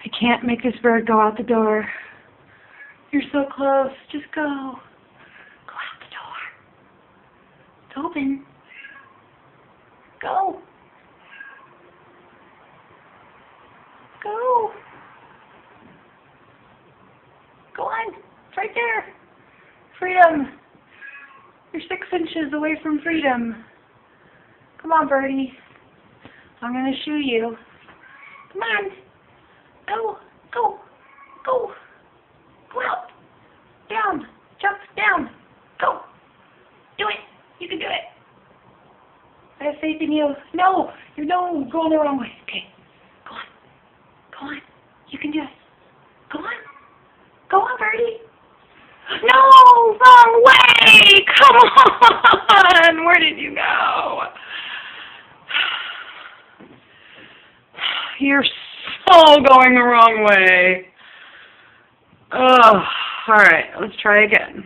I can't make this bird go out the door. You're so close. Just go. Go out the door. It's open. Go. Go. Go on. It's right there. Freedom. You're 6 inches away from freedom. Come on, birdie. I'm going to shoo you. Come on. Go. Go. Go. Go out. Down. Jump down. Go. Do it. You can do it. I have faith in you. No. You're going the wrong way. Okay. Go on. Go on. You can do it. Go on. Go on, birdie. No! Wrong way! Come on! Where did you go? You're so going the wrong way. Oh, all right. Let's try again.